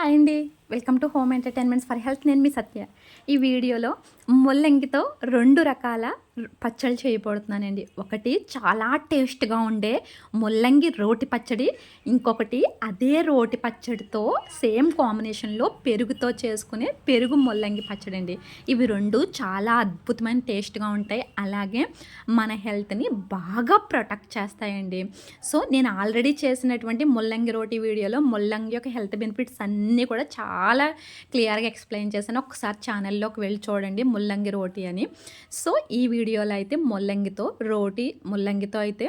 Hi అండి. Welcome to home entertainments for health. నేను మీ సత్య. ఈ వీడియోలో ముల్లంగితో 2 రకాల పచ్చళ్ళు చేయబోతున్నానండి. ఒకటి చాలా టేస్ట్‌గా ఉండే ముల్లంగి రోటి పచ్చడి. ఇంకొకటి అదే రోటి పచ్చడితో సేమ్ కాంబినేషన్‌లో పెరుగుతో చేసుకునే పెరుగు ముల్లంగి పచ్చడండి. ఇవి 2 చాలా అద్భుతమైన టేస్ట్‌గా ఉంటాయి. అలాగే మన హెల్త్‌ని బాగా ప్రొటెక్ట్ చేస్తాయండి. సో, నేను ఆల్రెడీ చేసినటువంటి ముల్లంగి రోటి వీడియోలో ముల్లంగి యొక్క హెల్త్ బెనిఫిట్స్ అన్నీ కూడా చాలా క్లియర్‌గా ఎక్స్‌ప్లెయిన్ చేశాను. ఒకసారి ఛానల్‌లోకి వెళ్ళి చూడండి ముల్లంగి రోటి అని. సో, ఈ వీడియోలో అయితే ముల్లంగితో అయితే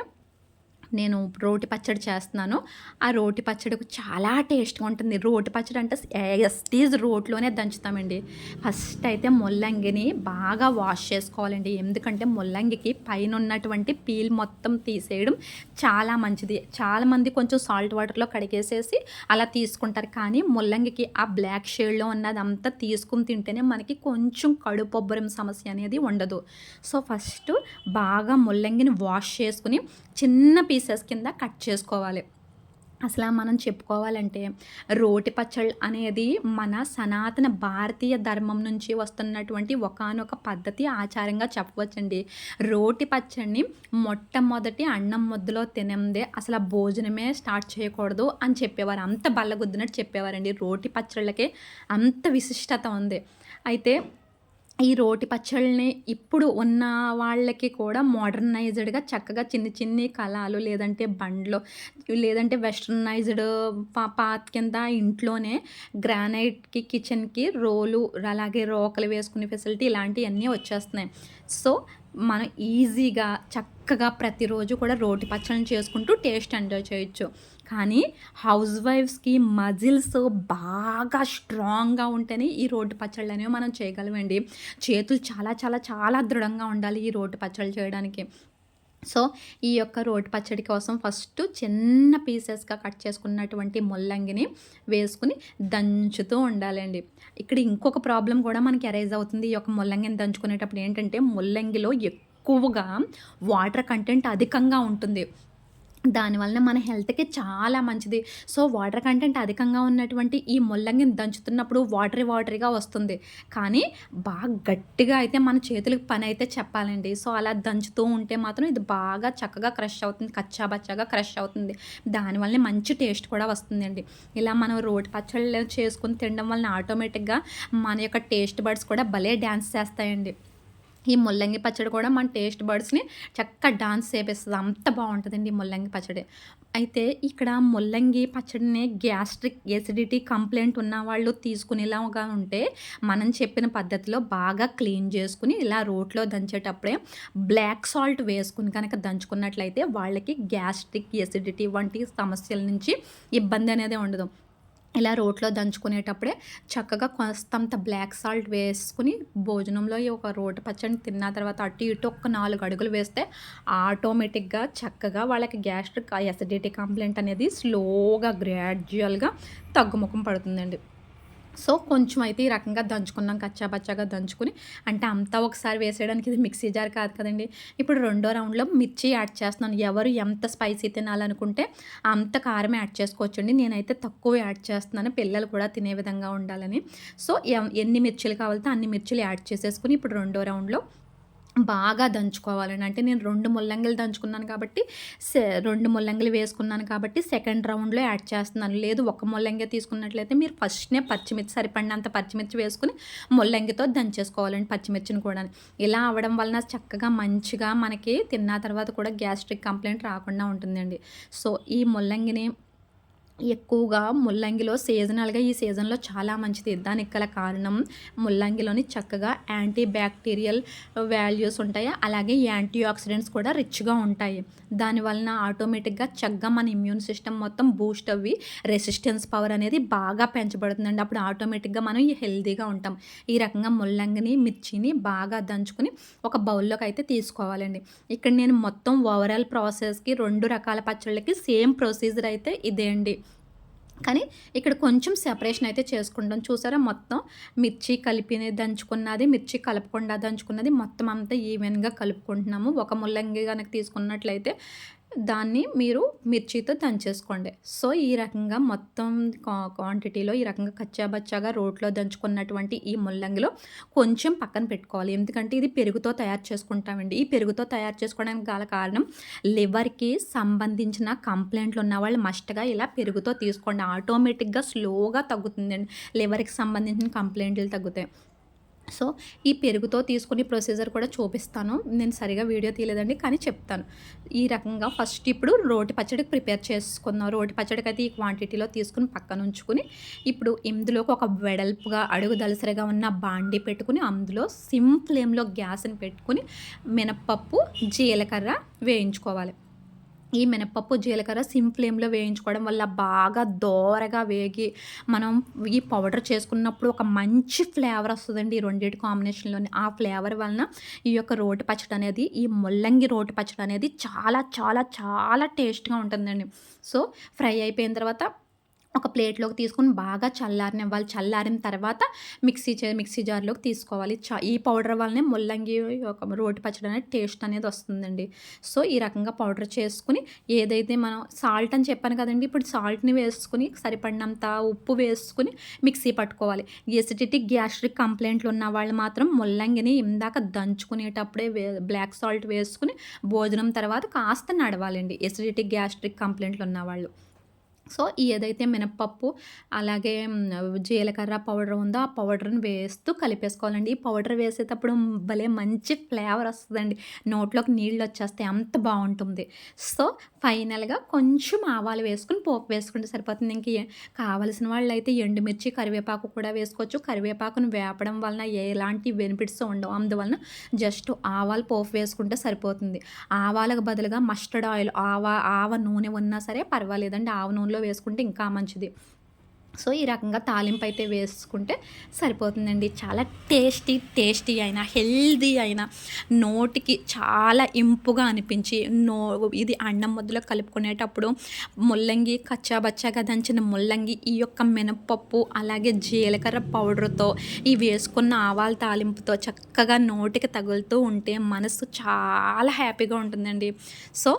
నేను రోటి పచ్చడి చేస్తున్నాను. ఆ రోటి పచ్చడి చాలా టేస్ట్‌గా ఉంటుంది. రోటి పచ్చడి అంటే యాస్ రోట్లోనే దంచుతామండి. ఫస్ట్ అయితే ముల్లంగిని బాగా వాష్ చేసుకోవాలండి. ఎందుకంటే ముల్లంగికి పైన ఉన్నటువంటి పీల్ మొత్తం తీసేయడం చాలా మంచిది. చాలామంది కొంచెం సాల్ట్ వాటర్‌లో కడిగేసేసి అలా తీసుకుంటారు. కానీ ముల్లంగికి ఆ బ్లాక్ షేడ్‌లో ఉన్నదంతా తీసుకొని తింటేనే మనకి కొంచెం కడుపుబ్బరం సమస్య అనేది ఉండదు. సో, ఫస్ట్ బాగా ముల్లంగిని వాష్ చేసుకొని చిన్న పీసెస్ కింద కట్ చేసుకోవాలి. అసలా మనం చెప్పుకోవాలంటే రోటి పచ్చళ్ళు అనేది మన సనాతన భారతీయ ధర్మం నుంచి వస్తున్నటువంటి ఒకానొక పద్ధతి, ఆచారంగా చెప్పవచ్చండి. రోటి పచ్చడిని మొట్టమొదటి అన్నం ముద్దలో తినందే అసలు ఆ భోజనమే స్టార్ట్ చేయకూడదు అని చెప్పేవారు. అంత బల్లగుద్దినట్టు చెప్పేవారండి. రోటి పచ్చళ్ళకే అంత విశిష్టత ఉంది. అయితే ఈ రోటి పచ్చళ్ళని ఇప్పుడు ఉన్న వాళ్ళకి కూడా మోడర్నైజ్డ్‌గా చక్కగా చిన్ని చిన్ని కలాలు లేదంటే బండ్లో లేదంటే వెస్టర్నైజ్డ్ పాత్ కింద ఇంట్లోనే గ్రానైట్‌కి కిచెన్‌కి అలాగే రోకలి వేసుకునే ఫెసిలిటీ ఇలాంటియన్నీ వచ్చేస్తున్నాయి. సో, మనం ఈజీగా చక్కగా ప్రతిరోజు కూడా రోటి పచ్చళ్ళని చేసుకుంటూ టేస్ట్ ఎంజాయ్ చేయొచ్చు. కానీ హౌస్ వైఫ్స్‌కి మజిల్స్ బాగా స్ట్రాంగ్‌గా ఉంటేనే ఈ రోటి పచ్చళ్ళనేవి మనం చేయగలమండి. చేతులు చాలా చాలా చాలా దృఢంగా ఉండాలి ఈ రోటి పచ్చళ్ళు చేయడానికి. సో, ఈ యొక్క రోటి పచ్చడి కోసం ఫస్ట్ చిన్న పీసెస్‌గా కట్ చేసుకున్నటువంటి ముల్లంగిని వేసుకొని దంచుతూ ఉండాలండి. ఇక్కడ ఇంకొక ప్రాబ్లమ్ కూడా మనకి అరైజ్ అవుతుంది. ఈ యొక్క ముల్లంగిని దంచుకునేటప్పుడు ఏంటంటే, ముల్లంగిలో ఎక్కువగా వాటర్ కంటెంట్ అధికంగా ఉంటుంది. దానివలన మన హెల్త్‌కి చాలా మంచిది. సో, వాటర్ కంటెంట్ అధికంగా ఉన్నటువంటి ఈ ముల్లంగిని దంచుతున్నప్పుడు వాటరీగా వస్తుంది. కానీ బాగా గట్టిగా అయితే మన చేతులకి పనైతే చెప్పాలండి. సో, అలా దంచుతూ ఉంటే మాత్రం ఇది బాగా చక్కగా క్రష్ అవుతుంది. కచ్చా బచ్చాగా క్రష్ అవుతుంది. దానివల్లనే మంచి టేస్ట్ కూడా వస్తుందండి. ఇలా మనం రోటి పచ్చళ్ళు చేసుకొని తినడం వలన ఆటోమేటిక్‌గా మన యొక్క టేస్ట్ బడ్స్ కూడా భలే డాన్స్ చేస్తాయండి. ఈ ముల్లంగి పచ్చడి కూడా మన టేస్ట్ బడ్స్‌ని చక్కగా డాన్స్ చేపిస్తది. అంత బావుంటదండి ఈ ముల్లంగి పచ్చడి. అయితే ఇక్కడ ముల్లంగి పచ్చడిని గ్యాస్ట్రిక్ ఎసిడిటీ కంప్లెయింట్ ఉన్నవాళ్ళు తీసుకునేలాగా ఉంటే, మనం చెప్పిన పద్ధతిలో బాగా క్లీన్ చేసుకొని, ఇలా రోట్లో దంచేటప్పుడే బ్లాక్ సాల్ట్ వేసుకొని కనుక దంచుకున్నట్లయితే వాళ్ళకి గ్యాస్ట్రిక్ ఎసిడిటీ వంటి సమస్యల నుంచి ఇబ్బంది అనేది ఉండదు. ఇలా రోట్లో దంచుకునేటప్పుడే చక్కగా కాస్తంత బ్లాక్ సాల్ట్ వేసుకొని భోజనంలో ఈ ఒక రోటి పచ్చడిని తిన్న తర్వాత అటు ఇటు ఒక 4 అడుగులు వేస్తే ఆటోమేటిక్‌గా చక్కగా వాళ్ళకి గ్యాస్ట్రిక్ ఎసిడిటీ కంప్లెయింట్ అనేది స్లోగా గ్రాడ్యుయల్‌గా తగ్గుముఖం పడుతుందండి. సో, కొంచెం అయితే ఈ రకంగా దంచుకున్నాం కచ్చా పచ్చాగా దంచుకొని, అంటే అంతా ఒకసారి వేసేయడానికి ఇది మిక్సీ జార్ కాదు కదండీ. ఇప్పుడు రెండో రౌండ్‌లో మిర్చి యాడ్ చేస్తున్నాను. ఎవరు ఎంత స్పైసీ తినాలనుకుంటే అంత కారం యాడ్ చేసుకోవచ్చండి. నేనైతే తక్కువ యాడ్ చేస్తున్నాను. పిల్లలు కూడా తినే విధంగా ఉండాలని. సో, ఎన్ని మిర్చిలు కావాలితే అన్ని మిర్చిలు యాడ్ చేసేసుకొని ఇప్పుడు రెండో రౌండ్‌లో బాగా దంచుకోవాలండి. అంటే నేను 2 ముల్లంగిలు దంచుకున్నాను కాబట్టి 2 ముల్లంగిలు వేసుకున్నాను కాబట్టి సెకండ్ రౌండ్‌లో యాడ్ చేస్తున్నాను. లేదు ఒక ముల్లంగే తీసుకున్నట్లయితే మీరు ఫస్ట్‌నే పచ్చిమిర్చి సరిపడినంత పచ్చిమిర్చి వేసుకొని ముల్లంగితో దంచేసుకోవాలండి పచ్చిమిర్చిని కూడాను. ఇలా అవ్వడం వలన చక్కగా మంచిగా మనకి తిన్న తర్వాత కూడా గ్యాస్ట్రిక్ కంప్లెయింట్ రాకుండా ఉంటుందండి. సో, ఈ ముల్లంగిని ఎక్కువగా ముల్లంగిలో సీజనల్‌గా ఈ సీజన్‌లో చాలా మంచిది. దానికి గల కారణం ముల్లంగిలోని చక్కగా యాంటీ బ్యాక్టీరియల్ వాల్యూస్ ఉంటాయి. అలాగే యాంటీ ఆక్సిడెంట్స్ కూడా రిచ్‌గా ఉంటాయి. దానివలన ఆటోమేటిక్‌గా చక్కగా మన ఇమ్యూన్ సిస్టమ్ మొత్తం బూస్ట్ అవ్వి రెసిస్టెన్స్ పవర్ అనేది బాగా పెంచబడుతుందండి. అప్పుడు ఆటోమేటిక్‌గా మనం హెల్తీగా ఉంటాం. ఈ రకంగా ముల్లంగిని, మిర్చిని బాగా దంచుకొని ఒక బౌల్‌లోకి అయితే తీసుకోవాలండి. ఇక్కడ నేను మొత్తం ఓవరాల్ ప్రాసెస్‌కి 2 రకాల పచ్చళ్ళకి సేమ్ ప్రొసీజర్ అయితే ఇదే అండి. కానీ ఇక్కడ కొంచెం సెపరేషన్ అయితే చేసుకుంటాం. చూసారా మొత్తం మిర్చి కలిపి దంచుకున్నది, మిర్చి కలపకుండా దంచుకున్నది మొత్తం అంతా ఈవెన్‌గా కలుపుకుంటున్నాము. ఒక ముల్లంగి గనక తీసుకున్నట్లయితే దాన్ని మీరు మిర్చితో దంచేసుకోండి. సో, ఈ రకంగా మొత్తం క్వాంటిటీలో ఈ రకంగా కచ్చాబచ్చాగా రోట్లో దంచుకున్నటువంటి ఈ ముల్లంగిలో కొంచెం పక్కన పెట్టుకోవాలి. ఎందుకంటే ఇది పెరుగుతో తయారు చేసుకుంటామండి. ఈ పెరుగుతో తయారు చేసుకోవడానికి గల కారణం లివర్‌కి సంబంధించిన కంప్లెయింట్లు ఉన్నవాళ్ళు మస్ట్‌గా ఇలా పెరుగుతో తీసుకోండి. ఆటోమేటిక్‌గా స్లోగా తగ్గుతుందండి. లివర్‌కి సంబంధించిన కంప్లెయింట్లు తగ్గుతాయి. సో, ఈ పెరుగుతో తీసుకునే ప్రొసీజర్ కూడా చూపిస్తాను. నేను సరిగ్గా వీడియో తీయలేదండి. కానీ చెప్తాను. ఈ రకంగా ఫస్ట్ ఇప్పుడు రోటి పచ్చడికి ప్రిపేర్ చేసుకుందాం. రోటి పచ్చడికైతే ఈ క్వాంటిటీలో తీసుకొని పక్కనుంచుకొని, ఇప్పుడు ఇందులోకి ఒక వెడల్పుగా అడుగు దలసరిగా ఉన్న బాండీ పెట్టుకొని, అందులో సిమ్ ఫ్లేమ్‌లో గ్యాస్‌ని పెట్టుకొని, మినపప్పు, జీలకర్ర వేయించుకోవాలి. ఈ మినపప్పు, జీలకర్ర సిమ్ ఫ్లేమ్‌లో వేయించుకోవడం వల్ల బాగా దోరగా వేగి, మనం ఈ పౌడర్ చేసుకున్నప్పుడు ఒక మంచి ఫ్లేవర్ వస్తదండి. ఈ రెండిటి కాంబినేషన్‌లోని. ఆ ఫ్లేవర్ వలన ఈ యొక్క రోటి పచ్చడి అనేది, ఈ ముల్లంగి రోటి పచ్చడి అనేది చాలా చాలా చాలా టేస్ట్‌గా ఉంటుందండి. సో, ఫ్రై అయిపోయిన తర్వాత ఒక ప్లేట్‌లోకి తీసుకొని బాగా చల్లారనివ్వాలి. చల్లారిన తర్వాత మిక్సీ జార్‌లోకి తీసుకోవాలి. ఈ పౌడర్ వల్లనే ముల్లంగి ఒక రోటి పచ్చడి అనేది టేస్ట్ అనేది వస్తుందండి. సో, ఈ రకంగా పౌడర్ చేసుకొని, ఏదైతే మనం సాల్ట్ అని చెప్పాను కదండీ! ఇప్పుడు సాల్ట్‌ని వేసుకొని సరిపడినంత ఉప్పు వేసుకొని మిక్సీ పట్టుకోవాలి. ఎసిడిటీ, గ్యాస్ట్రిక్ కంప్లెయింట్లు ఉన్న వాళ్ళు మాత్రం ముల్లంగిని ఇందాక దంచుకునేటప్పుడే బ్లాక్ సాల్ట్ వేసుకొని భోజనం తర్వాత కాస్త నడవాలండి. ఎసిడిటీ, గ్యాస్ట్రిక్ కంప్లెయింట్లు ఉన్నవాళ్ళు. సో, ఏదైతే మినపప్పు అలాగే జీలకర్ర పౌడర్ ఉందో ఆ పౌడర్‌ని వేస్తూ కలిపేసుకోవాలండి. ఈ పౌడర్ వేసేటప్పుడు భలే మంచి ఫ్లేవర్ వస్తదండి. నోట్లోకి నీళ్ళొచ్చేస్తాయి. అంత బావుంటుంది. సో, ఫైనల్‌గా కొంచెం ఆవాలు వేసుకొని పోపు వేసుకుంటే సరిపోతుంది. కావాల్సిన వాళ్ళైతే ఎండుమిర్చి, కరివేపాకు కూడా వేసుకోవచ్చు. కరివేపాకును వేపడం వలన ఎలాంటి బెనిఫిట్స్ ఉండవు. అందువలన జస్ట్ ఆవాలు పోపు వేసుకుంటే సరిపోతుంది. ఆవాలకు బదులుగా మస్టర్డ్ ఆయిల్, ఆవ నూనె ఉన్నా సరే పర్వాలేదండి. ఆవ నూనెలో వేసుకుంటే ఇంకా మంచిది. సో, ఈ రకంగా తాలింపు అయితే వేసుకుంటే సరిపోతుందండి. చాలా టేస్టీ అయిన, హెల్తీ అయిన, నోటికి చాలా ఇంపుగా అనిపించి, ఇది అన్నం ముద్దలో కలుపుకునేటప్పుడు ముల్లంగి కచ్చాబచ్చాగా దంచిన ముల్లంగి, ఈ యొక్క మినపప్పు అలాగే జీలకర్ర పౌడర్‌తో ఈ వేసుకున్న ఆవాల తాలింపుతో చక్కగా నోటికి తగులుతూ ఉంటే మనసు చాలా హ్యాపీగా ఉంటుందండి. సో,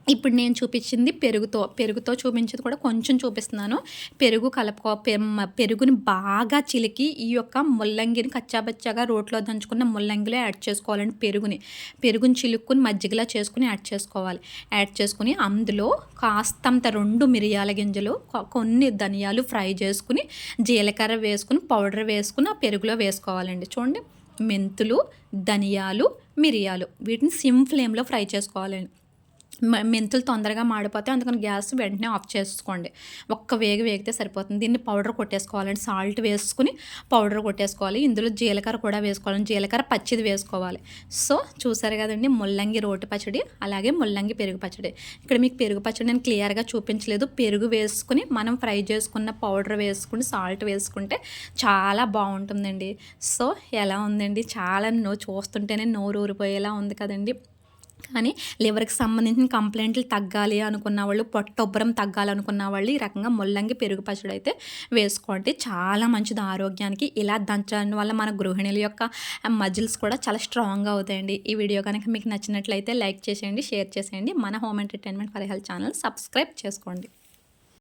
ఇప్పుడు నేను చూపించింది పెరుగుతో చూపించేది కూడా కొంచెం చూపిస్తున్నాను. పెరుగు కలుపుకో పెరుగుని బాగా చిలికి ఈ యొక్క ముల్లంగిని కచ్చాబచ్చాగా రోట్లో దంచుకున్న ముల్లంగిలో యాడ్ చేసుకోవాలండి. పెరుగుని చిలుక్కుని మజ్జిగలా చేసుకుని యాడ్ చేసుకోవాలి. యాడ్ చేసుకుని అందులో కాస్తంత 2 మిరియాల గింజలు, కొన్ని ధనియాలు ఫ్రై చేసుకుని, జీలకర్ర వేసుకుని, పౌడర్ వేసుకుని ఆ పెరుగులో వేసుకోవాలండి. చూడండి, మెంతులు, ధనియాలు, మిరియాలు వీటిని సిమ్ ఫ్లేమ్‌లో ఫ్రై చేసుకోవాలండి. మెంతులు తొందరగా మాడిపోతాయి. అందుకని గ్యాస్ వెంటనే ఆఫ్ చేసుకోండి. ఒక్క వేగితే సరిపోతుంది. దీన్ని పౌడర్ కొట్టేసుకోవాలండి. సాల్ట్ వేసుకుని పౌడర్ కొట్టేసుకోవాలి. ఇందులో జీలకర్ర కూడా వేసుకోవాలండి. జీలకర్ర పచ్చిది వేసుకోవాలి. సో, చూసారు కదండి, ముల్లంగి రోటి పచ్చడి అలాగే ముల్లంగి పెరుగు పచ్చడి. ఇక్కడ మీకు పెరుగు పచ్చడి నేను క్లియర్‌గా చూపించలేదు. పెరుగు వేసుకుని మనం ఫ్రై చేసుకున్న పౌడర్ వేసుకుని సాల్ట్ వేసుకుంటే చాలా బాగుంటుందండి. సో, ఎలా ఉందండి? చాలా చూస్తుంటేనే నోరు ఊరిపోయేలా ఉంది కదండి. కానీ లివర్‌కి సంబంధించిన కంప్లెయింట్లు తగ్గాలి అనుకున్న వాళ్ళు, పొట్టొబ్బరం తగ్గాలనుకున్న వాళ్ళు ఈ రకంగా ముల్లంగి పెరుగు పచ్చడి అయితే వేసుకోండి. చాలా మంచిది ఆరోగ్యానికి. ఇలా దంచడం వల్ల మన గృహిణుల యొక్క మజిల్స్ కూడా చాలా స్ట్రాంగ్‌గా అవుతాయండి. ఈ వీడియో కనుక మీకు నచ్చినట్లయితే లైక్ చేసేయండి, షేర్ చేసేయండి. మన home entertainment for health channel subscribe చేసుకోండి.